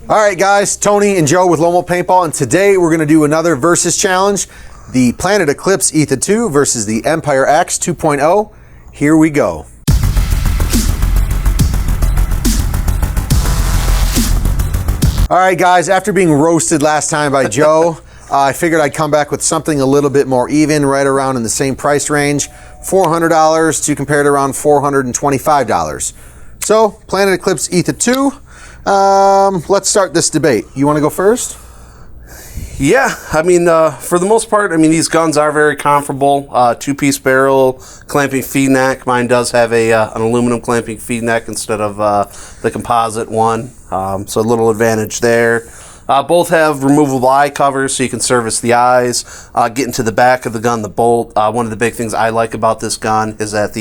All right, guys, Tony and Joe with Lone Wolf Paintball, and today we're going to do another versus challenge, the Planet Eclipse Etha2 versus the Empire Axe 2.0. Here we go. All right, guys, after being roasted last time by Joe, I figured I'd come back with something a little bit more even, right around in the same price range, $400 to compare to around $425. So, Planet Eclipse Etha2. Let's start this debate. You want to go first? Yeah, I mean, for the most part, I mean, these guns are very comparable. Two-piece barrel, clamping feed neck. Mine does have an aluminum clamping feed neck instead of the composite one, so a little advantage there. Both have removable eye covers, so you can service the eyes. Get into the back of the gun, the bolt. One of the big things I like about this gun is that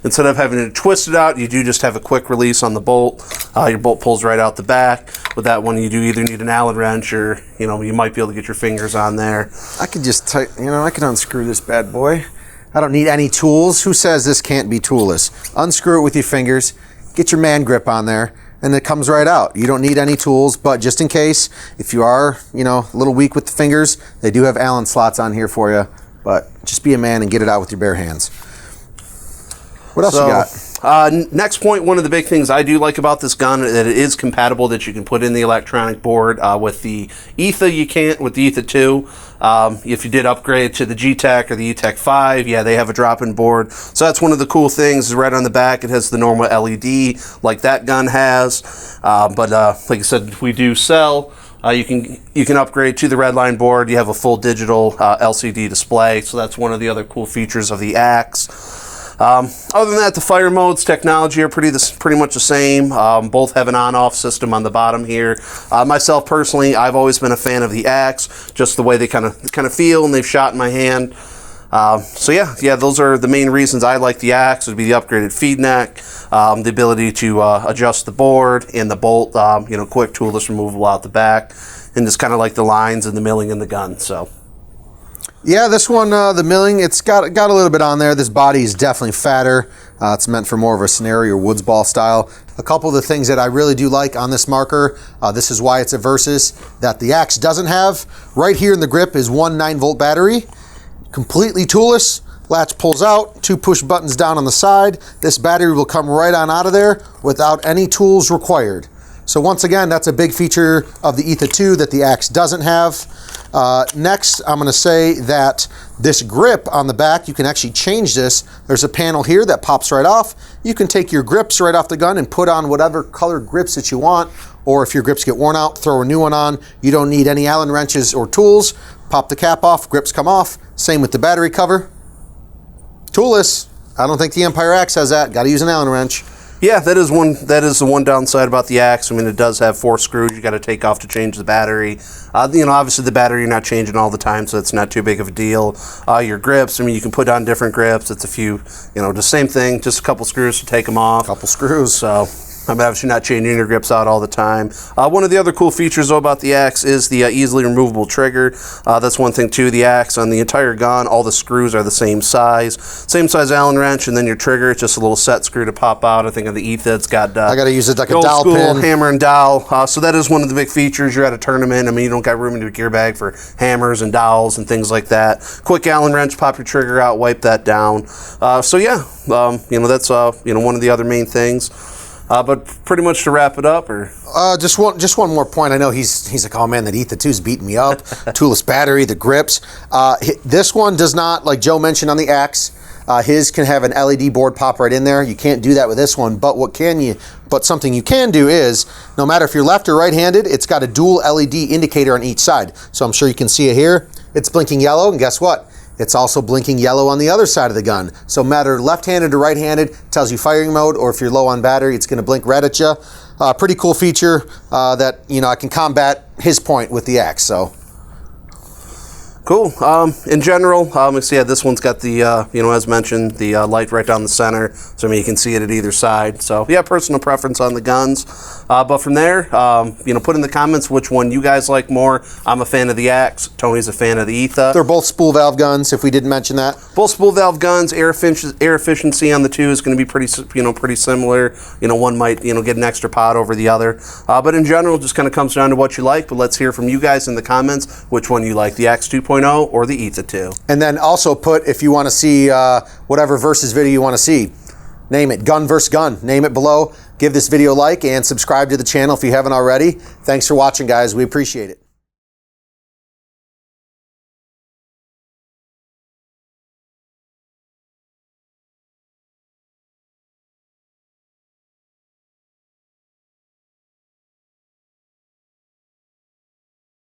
instead of having to twist it out, you do just have a quick release on the bolt. Your bolt pulls right out the back. With that one, you do either need an Allen wrench or, you might be able to get your fingers on there. I could just, I can unscrew this bad boy. I don't need any tools. Who says this can't be toolless? Unscrew it with your fingers. Get your man grip on there. And it comes right out. You don't need any tools, but just in case, if you are, a little weak with the fingers, they do have Allen slots on here for you. But just be a man and get it out with your bare hands. What else you got? Next point, one of the big things I do like about this gun is that it is compatible, that you can put in the electronic board. With the Etha, you can't. With the Etha2, if you did upgrade to the G-Tech or the E-Tech 5, yeah, they have a drop-in board. So that's one of the cool things, is right on the back, it has the normal LED like that gun has. But like I said, we do sell. You can upgrade to the Redline board. You have a full digital LCD display, so that's one of the other cool features of the Axe. Other than that, the fire modes, technology are pretty much the same. Both have an on-off system on the bottom here. Myself personally, I've always been a fan of the Axe, just the way they kind of feel and they've shot in my hand. So yeah, those are the main reasons I like the Axe. Would be the upgraded feed neck, the ability to adjust the board, and the bolt, quick toolless removable out the back, and just kind of like the lines and the milling in the gun. So. Yeah, this one, the milling, it's got a little bit on there. This body is definitely fatter. It's meant for more of a scenario or woods ball style. A couple of the things that I really do like on this marker, this is why it's a versus, that the Axe doesn't have. Right here in the grip is one 9-volt battery, completely toolless. Latch pulls out, 2 push buttons down on the side. This battery will come right on out of there without any tools required. So once again, that's a big feature of the Etha2 that the Axe doesn't have. Next, I'm going to say that this grip on the back, you can actually change this. There's a panel here that pops right off. You can take your grips right off the gun and put on whatever color grips that you want, or if your grips get worn out, throw a new one on. You don't need any Allen wrenches or tools. Pop the cap off, grips come off. Same with the battery cover. Toolless. I don't think the Empire Axe has that. Got to use an Allen wrench. Yeah, that is the one downside about the Axe. I mean, it does have 4 screws you got to take off to change the battery. Obviously the battery you're not changing all the time, so it's not too big of a deal. Your grips, I mean, you can put on different grips. It's a few, the same thing, just a couple screws to take them off. Couple screws. So I'm obviously not changing your grips out all the time. One of the other cool features, though, about the Axe is the easily removable trigger. That's one thing, too. The Axe, on the entire gun, all the screws are the same size. Same size Allen wrench, and then your trigger, it's just a little set screw to pop out. I think on the Etha, it's got I got to use it like a old dowel school pin. Hammer and dowel. So that is one of the big features. You're at a tournament. I mean, you don't got room in your gear bag for hammers and dowels and things like that. Quick Allen wrench, pop your trigger out, wipe that down. So yeah, that's one of the other main things. But pretty much to wrap it up, or just one more point. I know he's like, oh man, that Etha2's beating me up. Toolless battery, the grips. This one does not, like Joe mentioned on the Axe. His can have an LED board pop right in there. You can't do that with this one. But something you can do is, no matter if you're left or right-handed, it's got a dual LED indicator on each side. So I'm sure you can see it here. It's blinking yellow, and guess what? It's also blinking yellow on the other side of the gun. So matter left-handed or right-handed, tells you firing mode, or if you're low on battery, it's going to blink red at you. Pretty cool feature that, I can combat his point with the Axe. So Cool. In general, so yeah, this one's got the, you know, as mentioned, the light right down the center, so I mean, you can see it at either side. So yeah, personal preference on the guns. But from there, you know, put in the comments which one you guys like more. I'm a fan of the Axe. Tony's a fan of the Etha. They're both spool valve guns, if we didn't mention that. Both spool valve guns. Air efficiency on the two is going to be pretty similar. You know, one might, you know, get an extra pot over the other. But in general, just kind of comes down to what you like. But let's hear from you guys in the comments which one you like, the Axe 2.0 or the Etha2. And then also put, if you want to see whatever versus video you want to see, name it, gun versus gun. Name it below. Give this video a like and subscribe to the channel if you haven't already. Thanks for watching, guys. We appreciate it.